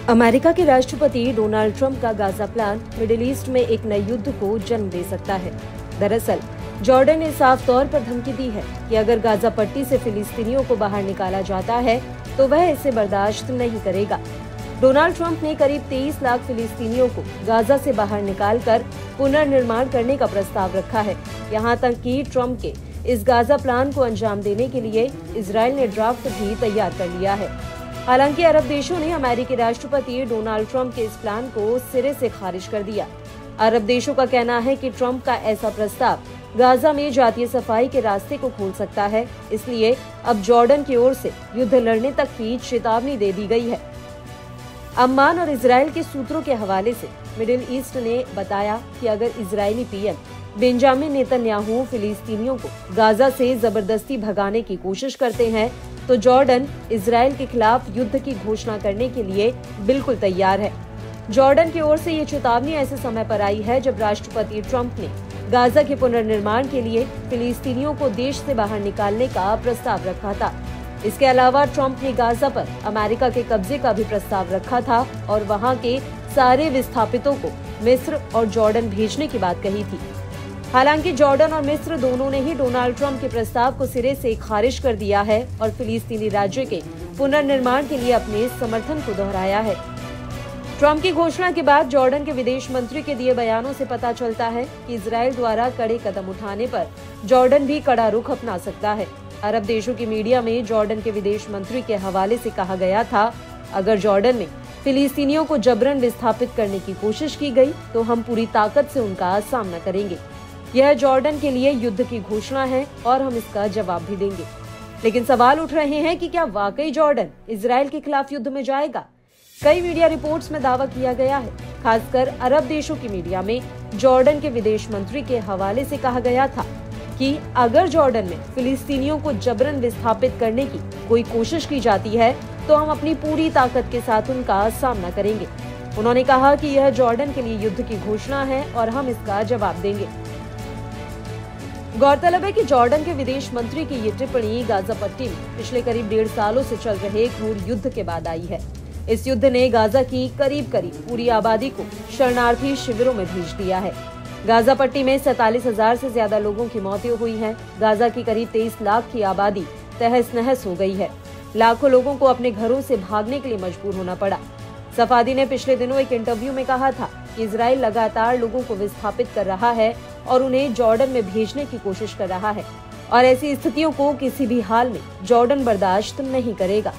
America के राष्ट्रपति Donald Trump का गाजा प्लान मिडिल ईस्ट में एक नए युद्ध को जन्म दे सकता है। दरअसल जॉर्डन ने साफ तौर पर धमकी दी है कि अगर गाजा पट्टी से फिलिस्तीनियों को बाहर निकाला जाता है तो वह इसे बर्दाश्त नहीं करेगा। डोनाल्ड ट्रंप ने करीब 23 लाख फिलिस्तीनियों को गाजा से बाहर निकालकर पुनर्निर्माण करने का प्रस्ताव रखा है। यहाँ तक कि ट्रंप के इस गाजा प्लान को अंजाम देने के लिए इजराइल ने ड्राफ्ट भी तैयार कर लिया है। हालांकि अरब देशों ने अमेरिकी राष्ट्रपति डोनाल्ड ट्रंप के इस प्लान को सिरे से खारिज कर दिया। अरब देशों का कहना है कि ट्रंप का ऐसा प्रस्ताव गाजा में जातीय सफाई के रास्ते को खोल सकता है, इसलिए अब जॉर्डन की ओर से युद्ध लड़ने तक की चेतावनी दे दी गई है। अम्मान और इजराइल के सूत्रों के हवाले से मिडिल ईस्ट ने बताया कि अगर इजरायली पीएम बेंजामिन नेतन्याहू फिलिस्तीनियों को गाजा से जबरदस्ती भगाने की कोशिश करते हैं तो जॉर्डन इजराइल के खिलाफ युद्ध की घोषणा करने के लिए बिल्कुल तैयार है। जॉर्डन की ओर से ये चेतावनी ऐसे समय पर आई है जब राष्ट्रपति ट्रंप ने गाजा के पुनर्निर्माण के लिए फिलिस्तीनियों को देश से बाहर निकालने का प्रस्ताव रखा था। इसके अलावा ट्रंप ने गाजा पर अमेरिका के कब्जे का भी प्रस्ताव रखा था और वहां के सारे विस्थापितों को मिस्र और जॉर्डन भेजने की बात कही थी। हालांकि जॉर्डन और मिस्र दोनों ने ही डोनाल्ड ट्रंप के प्रस्ताव को सिरे से खारिज कर दिया है और फिलिस्तीनी राज्य के पुनर्निर्माण के लिए अपने समर्थन को दोहराया है। ट्रंप की घोषणा के बाद जॉर्डन के विदेश मंत्री के दिए बयानों से पता चलता है कि इजराइल द्वारा कड़े कदम उठाने पर जॉर्डन भी कड़ा रुख अपना सकता है। अरब देशों की मीडिया में जॉर्डन के विदेश मंत्री के हवाले से कहा गया था, अगर जॉर्डन में फिलिस्तीनियों को जबरन विस्थापित करने की कोशिश की गई तो हम पूरी ताकत से उनका सामना करेंगे। यह जॉर्डन के लिए युद्ध की घोषणा है और हम इसका जवाब भी देंगे। लेकिन सवाल उठ रहे हैं कि क्या वाकई जॉर्डन इजराइल के खिलाफ युद्ध में जाएगा? कई मीडिया रिपोर्ट्स में दावा किया गया है, खासकर अरब देशों की मीडिया में जॉर्डन के विदेश मंत्री के हवाले से कहा गया था कि अगर जॉर्डन में फिलिस्तीनियों को जबरन विस्थापित करने की कोई कोशिश की जाती है तो हम अपनी पूरी ताकत के साथ उनका सामना करेंगे। उन्होंने कहा कि यह जॉर्डन के लिए युद्ध की घोषणा है और हम इसका जवाब देंगे। गौरतलब है कि जॉर्डन के विदेश मंत्री की ये टिप्पणी गाजा पट्टी में पिछले करीब 1.5 सालों से चल रहे क्रूर युद्ध के बाद आई है। इस युद्ध ने गाजा की करीब पूरी आबादी को शरणार्थी शिविरों में भेज दिया है। गाजा पट्टी में 47,000 से ज्यादा लोगों की मौतें हुई हैं। गाजा की करीब 23 लाख की आबादी तहस नहस हो गई है। लाखों लोगों को अपने घरों से भागने के लिए मजबूर होना पड़ा। सफादी ने पिछले दिनों एक इंटरव्यू में कहा था कि इजराइल लगातार लोगों को विस्थापित कर रहा है और उन्हें जॉर्डन में भेजने की कोशिश कर रहा है और ऐसी स्थितियों को किसी भी हाल में जॉर्डन बर्दाश्त नहीं करेगा।